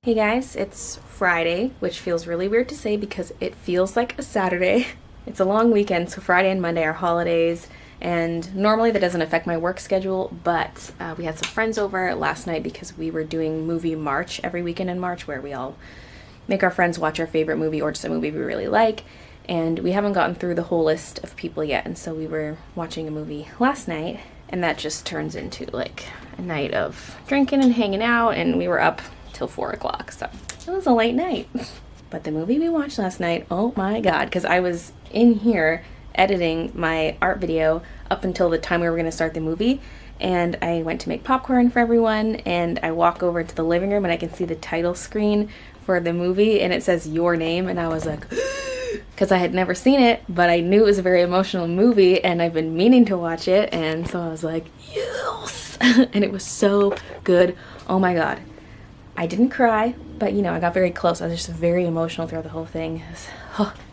Hey guys, it's Friday, which feels really weird to say because it feels like a Saturday. It's a long weekend, so Friday and Monday are holidays, and normally that doesn't affect my work schedule, but we had some friends over last night because we were doing movie March every weekend in March, where we all make our friends watch our favorite movie or just a movie we really like, and we haven't gotten through the whole list of people yet, and so we were watching a movie last night, and that just turns into like a night of drinking and hanging out, and we were up till 4 o'clock, so it was a late night. But the movie we watched last night, oh my god, because I was in here editing my art video up until the time we were going to start the movie, and I went to make popcorn for everyone, and I walk over to the living room and I can see the title screen for the movie and it says your name, and I was like because I had never seen it, but I knew it was a very emotional movie and I've been meaning to watch it, and so I was like yes. And it was so good. Oh my god, I didn't cry, but you know, I got very close. I was just very emotional throughout the whole thing.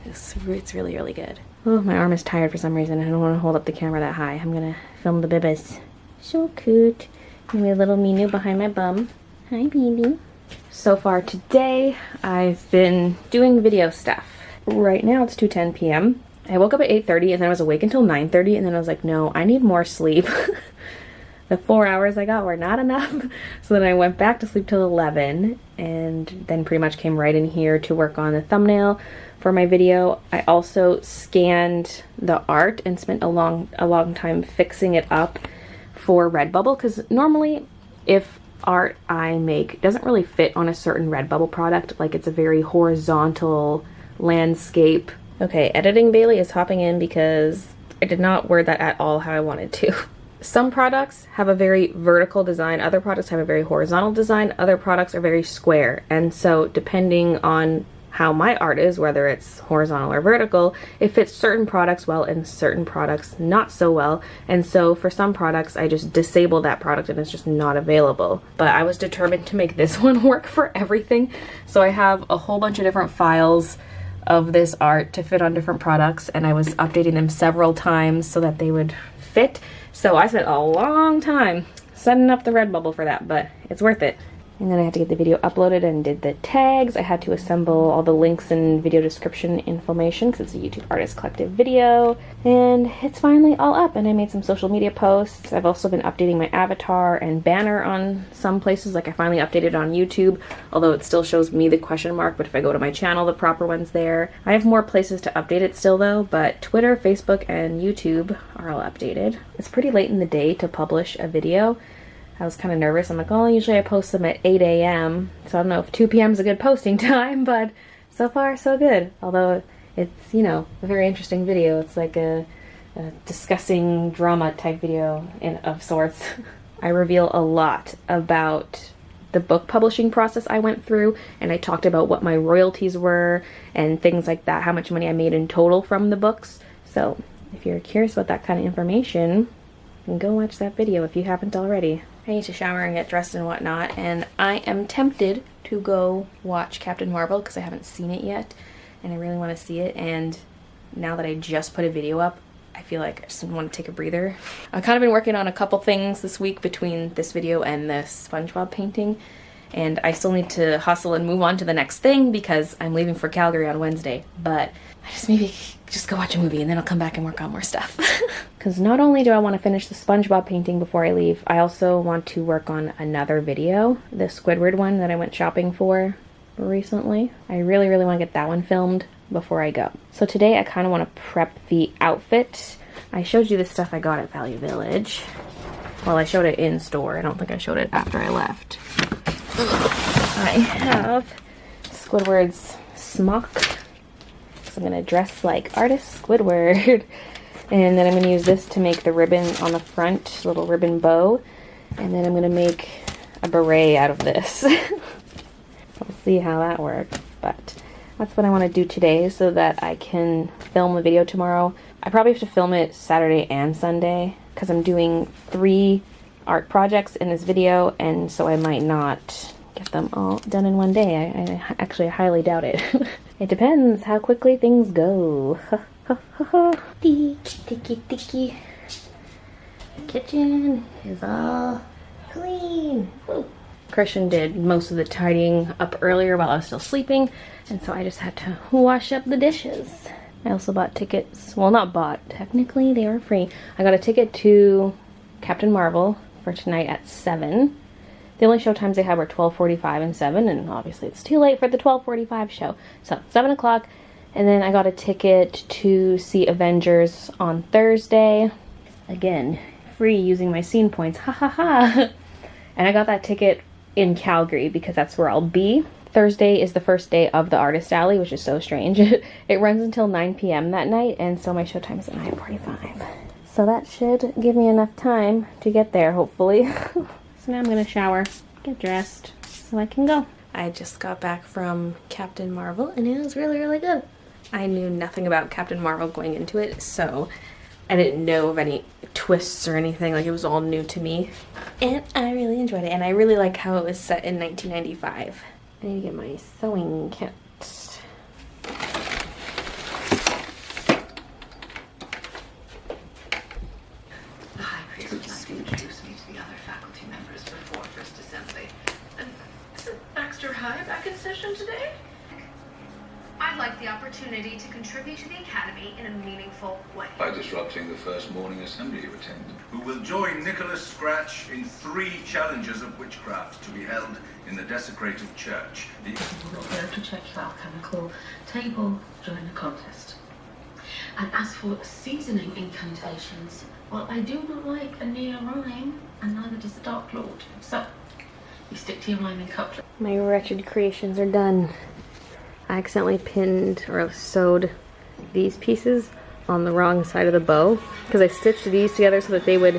It's really, really good. Oh, my arm is tired for some reason. I don't want to hold up the camera that high. I'm gonna film the bibis. So cute. And my little Minu behind my bum. Hi, baby. So far today, I've been doing video stuff. Right now it's 2:10 p.m. I woke up at 8:30 and then I was awake until 9:30, and then I was like, no, I need more sleep. The 4 hours I got were not enough. So then I went back to sleep till 11 and then pretty much came right in here to work on the thumbnail for my video. I also scanned the art and spent a long time fixing it up for Redbubble, because normally if art I make doesn't really fit on a certain Redbubble product, like it's a very horizontal landscape. Okay, editing Baylee is hopping in because I did not word that at all how I wanted to. Some products have a very vertical design, other products have a very horizontal design, other products are very square, and so depending on how my art is, whether it's horizontal or vertical, it fits certain products well and certain products not so well, and so for some products I just disable that product and it's just not available. But I was determined to make this one work for everything, so I have a whole bunch of different files of this art to fit on different products, and I was updating them several times so that they would fit. So I spent a long time setting up the Redbubble for that, but it's worth it. And then I had to get the video uploaded and did the tags. I had to assemble all the links and video description information because it's a YouTube Artist Collective video. And it's finally all up, and I made some social media posts. I've also been updating my avatar and banner on some places. Like I finally updated on YouTube, although it still shows me the question mark, but if I go to my channel, the proper one's there. I have more places to update it still though, but Twitter, Facebook, and YouTube are all updated. It's pretty late in the day to publish a video. I was kind of nervous. I'm like, oh, usually I post them at 8 a.m. So I don't know if 2 p.m. is a good posting time, but so far so good. Although it's, you know, a very interesting video. It's like a discussing drama type video of sorts. I reveal a lot about the book publishing process I went through, and I talked about what my royalties were and things like that, how much money I made in total from the books. So if you're curious about that kind of information, go watch that video if you haven't already. I need to shower and get dressed and whatnot, and I am tempted to go watch Captain Marvel because I haven't seen it yet and I really want to see it, and now that I just put a video up, I feel like I just want to take a breather. I've kind of been working on a couple things this week between this video and the SpongeBob painting, and I still need to hustle and move on to the next thing because I'm leaving for Calgary on Wednesday, but I just maybe just go watch a movie and then I'll come back and work on more stuff. Because not only do I want to finish the SpongeBob painting before I leave, I also want to work on another video, the Squidward one that I went shopping for recently. I really want to get that one filmed before I go. So today I kind of want to prep the outfit. I showed you the stuff I got at Value Village. Well, I showed it in store. I don't think I showed it after I left. I have Squidward's smock. So I'm going to dress like artist Squidward. And then I'm going to use this to make the ribbon on the front, little ribbon bow. And then I'm going to make a beret out of this. We'll see how that works. But that's what I want to do today so that I can film the video tomorrow. I probably have to film it Saturday and Sunday because I'm doing 3 art projects in this video, and so I might not get them all done in one day. I actually highly doubt it. It depends how quickly things go. Tiki. Kitchen is all clean. Ooh. Christian did most of the tidying up earlier while I was still sleeping, and so I just had to wash up the dishes. I also bought tickets, well, not bought, technically they were free. I got a ticket to Captain Marvel for tonight at 7. The only show times they had were 12:45 and 7, and obviously it's too late for the 12:45 show. So 7 o'clock, and then I got a ticket to see Avengers on Thursday. Again, free using my scene points, ha ha ha. And I got that ticket in Calgary because that's where I'll be. Thursday is the first day of the Artist Alley, which is so strange. It runs until 9 p.m. that night, and so my show time is at 9:45. So that should give me enough time to get there, hopefully. So now I'm gonna shower, get dressed, so I can go. I just got back from Captain Marvel, and it was really, really good. I knew nothing about Captain Marvel going into it, so I didn't know of any twists or anything. Like, it was all new to me. And I really enjoyed it, and I really like how it was set in 1995. I need to get my sewing kit. Back in session today? I'd like the opportunity to contribute to the Academy in a meaningful way. By disrupting the first morning assembly you attend. Who will join Nicholas Scratch in 3 challenges of witchcraft to be held in the desecrated church. You will go to check your alchemical table during the contest. And as for seasoning incantations, well, I do not like a near rhyme, and neither does the Dark Lord. So, you stick to your rhyming couplet. My wretched creations are done. I accidentally pinned or sewed these pieces on the wrong side of the bow because I stitched these together so that they would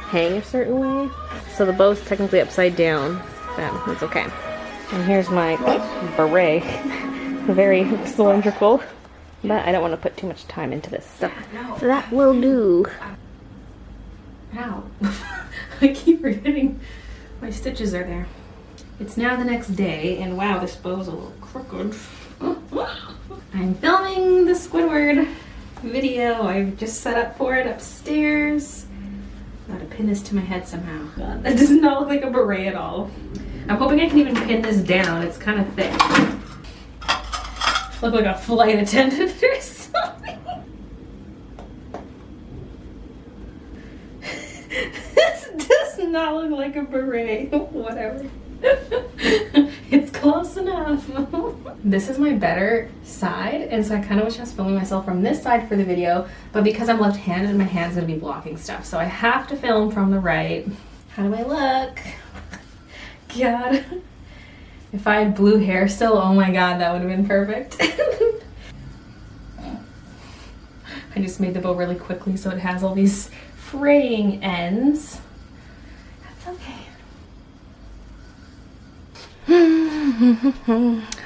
hang a certain way. So the bow's technically upside down, but that's okay. And here's my beret. Very cylindrical, but I don't want to put too much time into this, so that will do. Ow. I keep forgetting my stitches are there. It's now the next day, and wow, this bow's a little crooked. I'm filming the Squidward video. I've just set up for it upstairs. Gotta pin this to my head somehow. God, that does not look like a beret at all. I'm hoping I can even pin this down. It's kind of thick. Look like a flight attendant or something. This does not look like a beret. Whatever. It's close enough. This is my better side, and so I kind of wish I was filming myself from this side for the video, but because I'm left-handed, my hand's gonna be blocking stuff, so I have to film from the right. How do I look? God. If I had blue hair still, oh my god, that would have been perfect. I just made the bow really quickly so it has all these fraying ends. That's okay.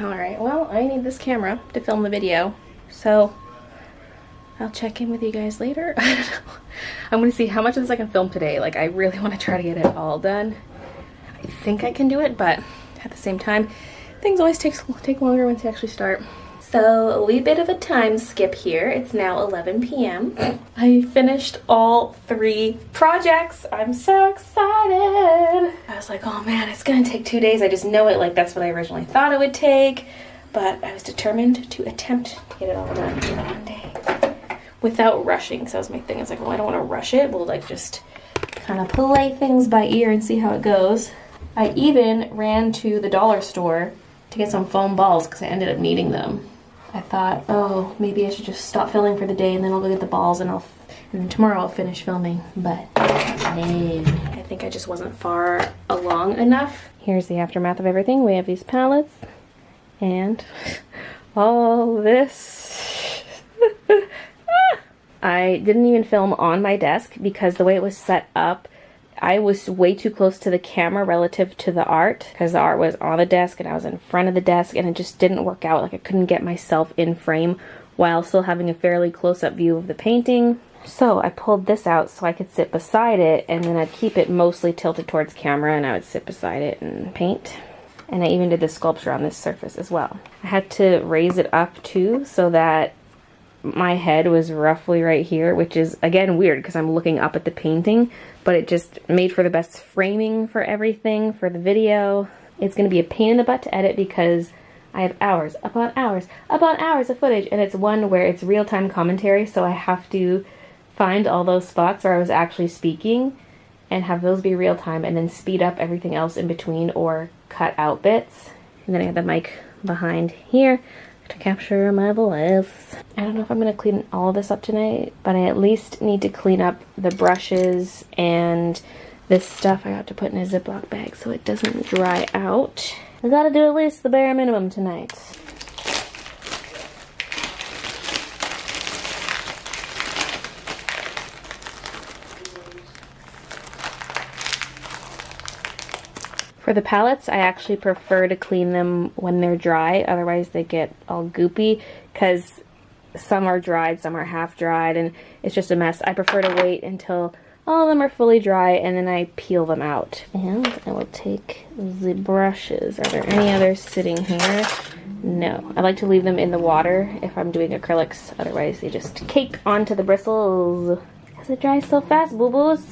Alright, well, I need this camera to film the video, so I'll check in with you guys later. I don't know. I'm gonna see how much of this I can film today. Like, I really want to try to get it all done. I think I can do it, but at the same time, things always take longer once you actually start. So, a wee bit of a time skip here. It's now 11 p.m. I finished all 3 projects. I'm so excited. I was like, oh man, it's gonna take 2 days. I just know it, like that's what I originally thought it would take. But I was determined to attempt to get it all done in one day without rushing. So that was my thing. I was like, well, I don't want to rush it. We'll like just kind of play things by ear and see how it goes. I even ran to the dollar store to get some foam balls because I ended up needing them. I thought, oh, maybe I should just stop filming for the day and then I'll go get the balls and then tomorrow I'll finish filming. But no, I think I just wasn't far along enough. Here's the aftermath of everything. We have these palettes and all this. I didn't even film on my desk because the way it was set up, I was way too close to the camera relative to the art because the art was on the desk and I was in front of the desk and it just didn't work out. Like I couldn't get myself in frame while still having a fairly close-up view of the painting. So I pulled this out so I could sit beside it, and then I'd keep it mostly tilted towards camera and I would sit beside it and paint. And I even did the sculpture on this surface as well. I had to raise it up too so that my head was roughly right here, which is again weird because I'm looking up at the painting, but it just made for the best framing for everything for the video. It's going to be a pain in the butt to edit because I have hours upon hours upon hours of footage, and it's one where it's real-time commentary, so I have to find all those spots where I was actually speaking and have those be real-time, and then speed up everything else in between or cut out bits. And then I have the mic behind here to capture my voice. I don't know if I'm going to clean all of this up tonight, but I at least need to clean up the brushes and this stuff I have to put in a Ziploc bag so it doesn't dry out. I gotta do at least the bare minimum tonight. For the palettes, I actually prefer to clean them when they're dry, otherwise they get all goopy, because some are dried, some are half dried, and it's just a mess. I prefer to wait until all of them are fully dry and then I peel them out. And I will take the brushes. Are there any others sitting here? No. I like to leave them in the water if I'm doing acrylics, otherwise they just cake onto the bristles. Because it dries so fast, boo-boos.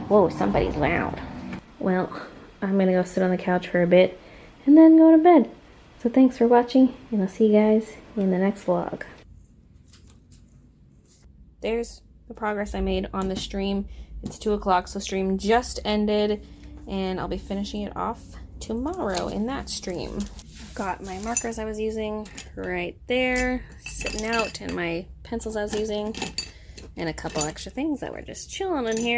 Whoa, somebody's loud. Well, I'm gonna go sit on the couch for a bit and then go to bed. So thanks for watching, and I'll see you guys in the next vlog. There's the progress I made on the stream. It's 2 o'clock, so stream just ended, and I'll be finishing it off tomorrow in that stream. Got my markers I was using right there, sitting out, and my pencils I was using, and a couple extra things that were just chilling in here.